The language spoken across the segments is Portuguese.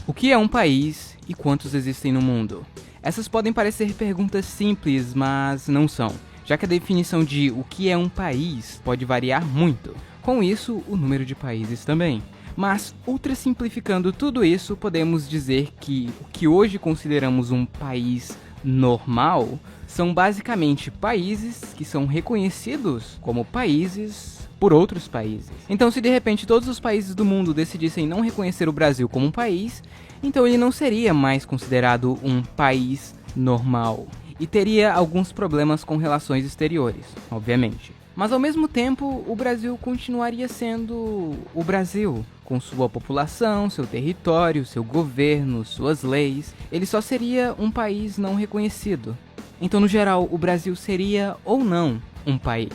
O que é um país e quantos existem no mundo? Essas podem parecer perguntas simples, mas não são, já que a definição de o que é um país pode variar muito. Com isso, o número de países também. Mas, ultra simplificando tudo isso, podemos dizer que o que hoje consideramos um país normal são basicamente países que são reconhecidos como países por outros países. Então, se de repente todos os países do mundo decidissem não reconhecer o Brasil como um país, então ele não seria mais considerado um país normal e teria alguns problemas com relações exteriores, obviamente. Mas ao mesmo tempo, o Brasil continuaria sendo o Brasil, com sua população, seu território, seu governo, suas leis. Ele só seria um país não reconhecido. Então, no geral, o Brasil seria ou não um país?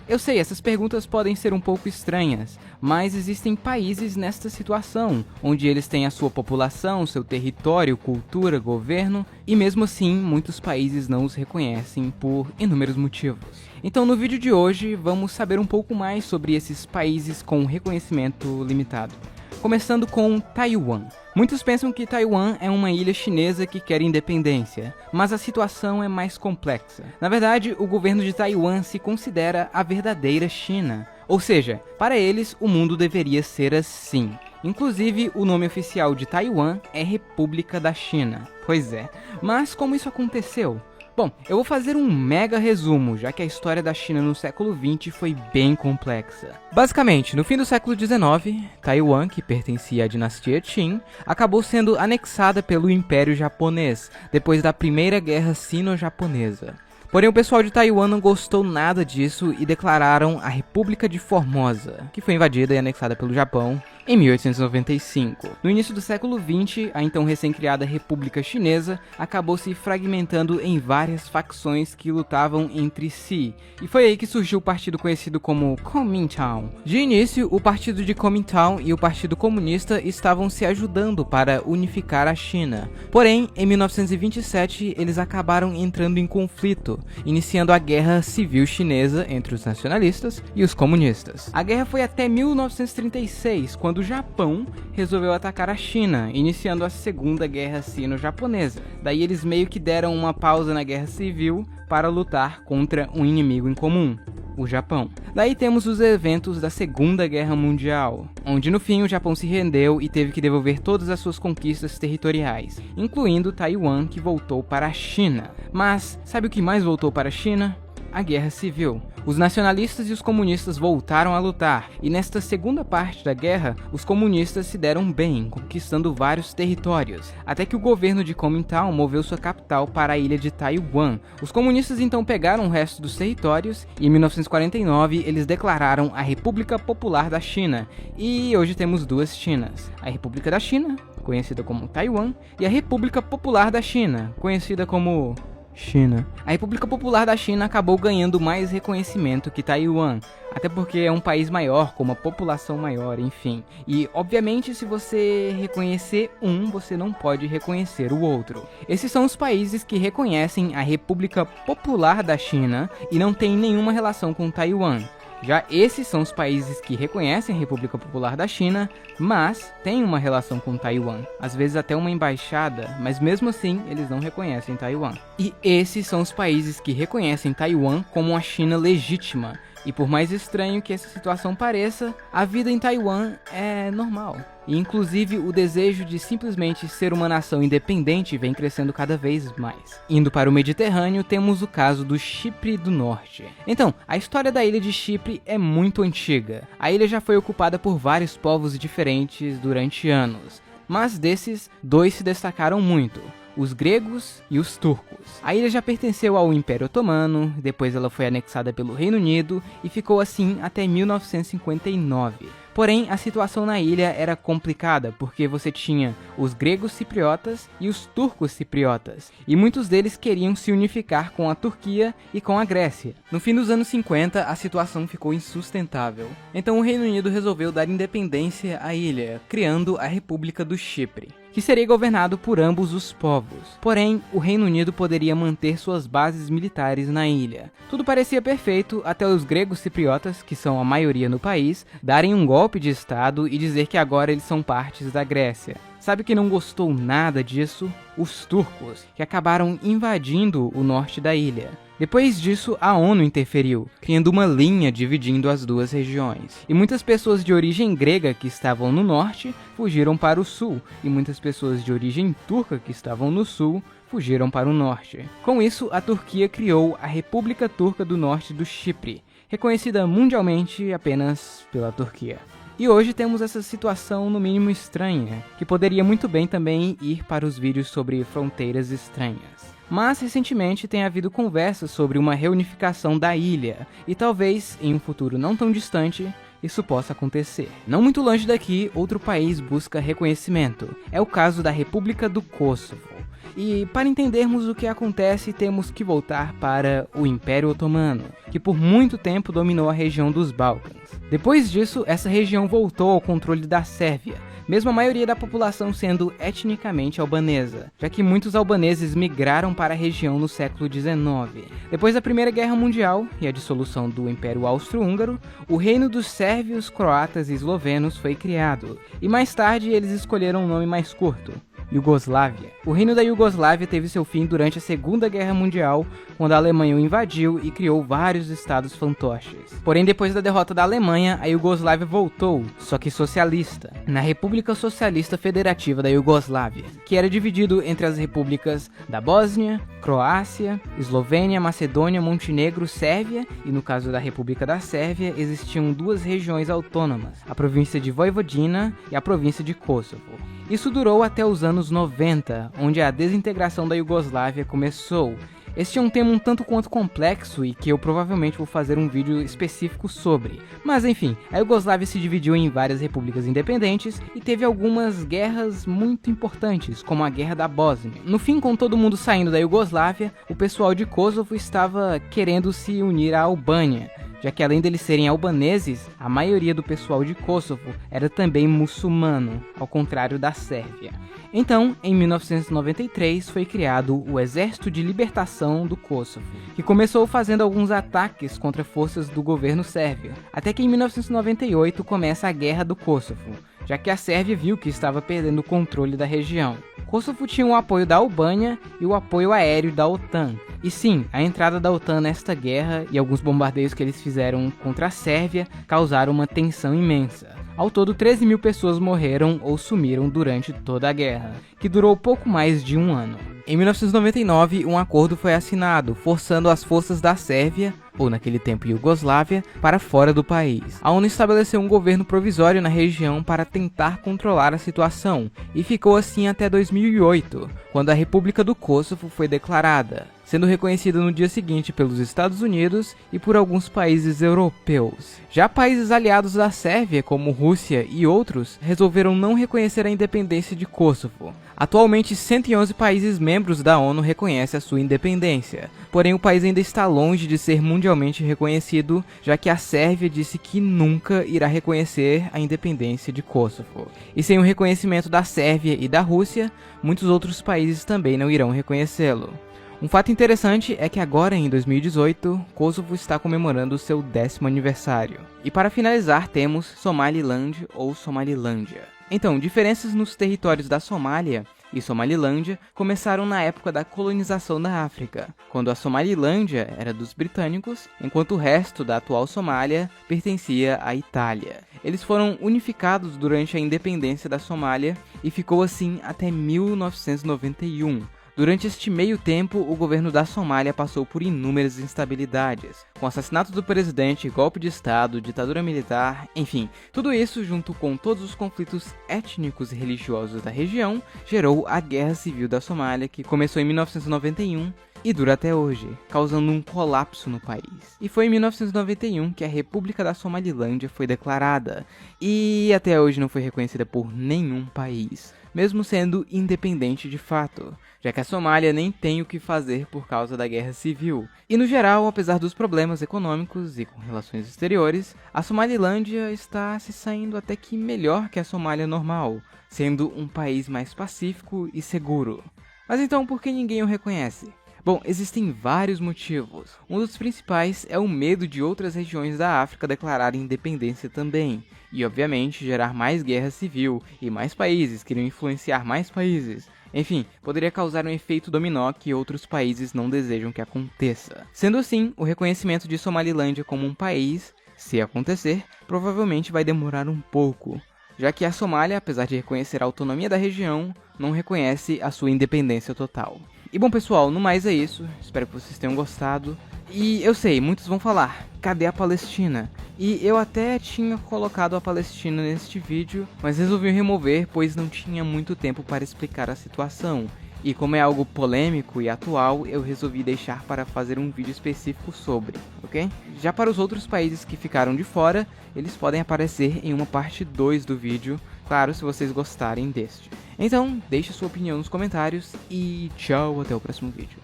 Eu sei, essas perguntas podem ser um pouco estranhas, mas existem países nesta situação, onde eles têm a sua população, seu território, cultura, governo, e mesmo assim, muitos países não os reconhecem por inúmeros motivos. Então, no vídeo de hoje, vamos saber um pouco mais sobre esses países com reconhecimento limitado. Começando com Taiwan. Muitos pensam que Taiwan é uma ilha chinesa que quer independência, mas a situação é mais complexa. Na verdade, o governo de Taiwan se considera a verdadeira China. Ou seja, para eles, o mundo deveria ser assim. Inclusive, o nome oficial de Taiwan é República da China. Pois é, mas como isso aconteceu? Bom, eu vou fazer um mega resumo, já que a história da China no século XX foi bem complexa. Basicamente, no fim do século XIX, Taiwan, que pertencia à dinastia Qin, acabou sendo anexada pelo Império Japonês, depois da Primeira Guerra Sino-Japonesa. Porém, o pessoal de Taiwan não gostou nada disso e declararam a República de Formosa, que foi invadida e anexada pelo Japão em 1895. No início do século XX, a então recém-criada República Chinesa acabou se fragmentando em várias facções que lutavam entre si, e foi aí que surgiu o partido conhecido como Kuomintang. De início, o partido de Kuomintang e o Partido Comunista estavam se ajudando para unificar a China. Porém, em 1927, eles acabaram entrando em conflito, iniciando a Guerra Civil Chinesa entre os nacionalistas e os comunistas. A guerra foi até 1936, quando o Japão resolveu atacar a China, iniciando a Segunda Guerra Sino-Japonesa. Daí eles meio que deram uma pausa na Guerra Civil para lutar contra um inimigo em comum, o Japão. Daí temos os eventos da Segunda Guerra Mundial, onde no fim o Japão se rendeu e teve que devolver todas as suas conquistas territoriais, incluindo Taiwan, que voltou para a China. Mas sabe o que mais voltou para a China? A Guerra Civil. Os nacionalistas e os comunistas voltaram a lutar, e nesta segunda parte da guerra, os comunistas se deram bem, conquistando vários territórios, até que o governo de Kuomintang moveu sua capital para a ilha de Taiwan. Os comunistas então pegaram o resto dos territórios, e em 1949 eles declararam a República Popular da China, e hoje temos duas Chinas, a República da China, conhecida como Taiwan, e a República Popular da China, conhecida como China. A República Popular da China acabou ganhando mais reconhecimento que Taiwan, até porque é um país maior, com uma população maior, enfim. E, obviamente, se você reconhecer um, você não pode reconhecer o outro. Esses são os países que reconhecem a República Popular da China e não têm nenhuma relação com Taiwan. Já esses são os países que reconhecem a República Popular da China, mas têm uma relação com Taiwan. Às vezes até uma embaixada, mas mesmo assim eles não reconhecem Taiwan. E esses são os países que reconhecem Taiwan como a China legítima. E por mais estranho que essa situação pareça, a vida em Taiwan é normal. E inclusive o desejo de simplesmente ser uma nação independente vem crescendo cada vez mais. Indo para o Mediterrâneo, temos o caso do Chipre do Norte. Então, a história da ilha de Chipre é muito antiga. A ilha já foi ocupada por vários povos diferentes durante anos, mas desses, dois se destacaram muito: os gregos e os turcos. A ilha já pertenceu ao Império Otomano, depois ela foi anexada pelo Reino Unido e ficou assim até 1959. Porém, a situação na ilha era complicada, porque você tinha os gregos cipriotas e os turcos cipriotas, e muitos deles queriam se unificar com a Turquia e com a Grécia. No fim dos anos 50, a situação ficou insustentável. Então o Reino Unido resolveu dar independência à ilha, criando a República do Chipre, que seria governado por ambos os povos. Porém, o Reino Unido poderia manter suas bases militares na ilha. Tudo parecia perfeito até os gregos cipriotas, que são a maioria no país, darem um golpe de estado e dizer que agora eles são partes da Grécia. Sabe quem não gostou nada disso? Os turcos, que acabaram invadindo o norte da ilha. Depois disso, a ONU interferiu, criando uma linha dividindo as duas regiões. E muitas pessoas de origem grega que estavam no norte fugiram para o sul, e muitas pessoas de origem turca que estavam no sul fugiram para o norte. Com isso, a Turquia criou a República Turca do Norte do Chipre, reconhecida mundialmente apenas pela Turquia. E hoje temos essa situação no mínimo estranha, que poderia muito bem também ir para os vídeos sobre fronteiras estranhas. Mas recentemente tem havido conversas sobre uma reunificação da ilha, e talvez, em um futuro não tão distante, isso possa acontecer. Não muito longe daqui, outro país busca reconhecimento. É o caso da República do Kosovo. E para entendermos o que acontece, temos que voltar para o Império Otomano, que por muito tempo dominou a região dos Balcãs. Depois disso, essa região voltou ao controle da Sérvia, mesmo a maioria da população sendo etnicamente albanesa, já que muitos albaneses migraram para a região no século XIX. Depois da Primeira Guerra Mundial e a dissolução do Império Austro-Húngaro, o Reino dos Sérvios, Croatas e Eslovenos foi criado, e mais tarde eles escolheram um nome mais curto: Iugoslávia. O reino da Iugoslávia teve seu fim durante a Segunda Guerra Mundial, quando a Alemanha o invadiu e criou vários estados fantoches. Porém, depois da derrota da Alemanha, a Iugoslávia voltou, só que socialista, na República Socialista Federativa da Iugoslávia, que era dividido entre as repúblicas da Bósnia, Croácia, Eslovênia, Macedônia, Montenegro, Sérvia, e no caso da República da Sérvia, existiam duas regiões autônomas, a província de Vojvodina e a província de Kosovo. Isso durou até os anos 90, onde a desintegração da Iugoslávia começou. Este é um tema um tanto quanto complexo e que eu provavelmente vou fazer um vídeo específico sobre. Mas enfim, a Iugoslávia se dividiu em várias repúblicas independentes e teve algumas guerras muito importantes, como a Guerra da Bósnia. No fim, com todo mundo saindo da Iugoslávia, o pessoal de Kosovo estava querendo se unir à Albânia, já que além deles serem albaneses, a maioria do pessoal de Kosovo era também muçulmano, ao contrário da Sérvia. Então, em 1993, foi criado o Exército de Libertação do Kosovo, que começou fazendo alguns ataques contra forças do governo sérvio, até que em 1998 começa a Guerra do Kosovo, já que a Sérvia viu que estava perdendo o controle da região. Kosovo tinha o apoio da Albânia e o apoio aéreo da OTAN. E sim, a entrada da OTAN nesta guerra e alguns bombardeios que eles fizeram contra a Sérvia causaram uma tensão imensa. Ao todo, 13 mil pessoas morreram ou sumiram durante toda a guerra, que durou pouco mais de um ano. Em 1999, um acordo foi assinado, forçando as forças da Sérvia, ou naquele tempo Iugoslávia, para fora do país. A ONU estabeleceu um governo provisório na região para tentar controlar a situação, e ficou assim até 2008, quando a República do Kosovo foi declarada, sendo reconhecida no dia seguinte pelos Estados Unidos e por alguns países europeus. Já países aliados da Sérvia, como Rússia e outros, resolveram não reconhecer a independência de Kosovo. Atualmente, 111 países membros da ONU reconhecem a sua independência, porém o país ainda está longe de ser mundialmente reconhecido, já que a Sérvia disse que nunca irá reconhecer a independência de Kosovo. E sem o reconhecimento da Sérvia e da Rússia, muitos outros países também não irão reconhecê-lo. Um fato interessante é que agora, em 2018, Kosovo está comemorando seu 10º aniversário. E para finalizar, temos Somaliland ou Somalilândia. Então, diferenças nos territórios da Somália e Somalilândia começaram na época da colonização da África, quando a Somalilândia era dos britânicos, enquanto o resto da atual Somália pertencia à Itália. Eles foram unificados durante a independência da Somália e ficou assim até 1991. Durante este meio tempo, o governo da Somália passou por inúmeras instabilidades, com assassinato do presidente, golpe de estado, ditadura militar, enfim, tudo isso junto com todos os conflitos étnicos e religiosos da região, gerou a Guerra Civil da Somália, que começou em 1991 e dura até hoje, causando um colapso no país. E foi em 1991 que a República da Somalilândia foi declarada, e até hoje não foi reconhecida por nenhum país, mesmo sendo independente de fato, já que a Somália nem tem o que fazer por causa da guerra civil. E no geral, apesar dos problemas econômicos e com relações exteriores, a Somalilândia está se saindo até que melhor que a Somália normal, sendo um país mais pacífico e seguro. Mas então por que ninguém o reconhece? Bom, existem vários motivos. Um dos principais é o medo de outras regiões da África declararem independência também, e obviamente gerar mais guerra civil e mais países queriam influenciar mais países. Enfim, poderia causar um efeito dominó que outros países não desejam que aconteça. Sendo assim, o reconhecimento de Somalilândia como um país, se acontecer, provavelmente vai demorar um pouco, já que a Somália, apesar de reconhecer a autonomia da região, não reconhece a sua independência total. E bom pessoal, no mais é isso, espero que vocês tenham gostado. E eu sei, muitos vão falar, cadê a Palestina? E eu até tinha colocado a Palestina neste vídeo, mas resolvi remover pois não tinha muito tempo para explicar a situação. E como é algo polêmico e atual, eu resolvi deixar para fazer um vídeo específico sobre, ok? Já para os outros países que ficaram de fora, eles podem aparecer em uma parte 2 do vídeo, claro, se vocês gostarem deste. Então, deixe sua opinião nos comentários e tchau, até o próximo vídeo.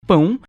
Pão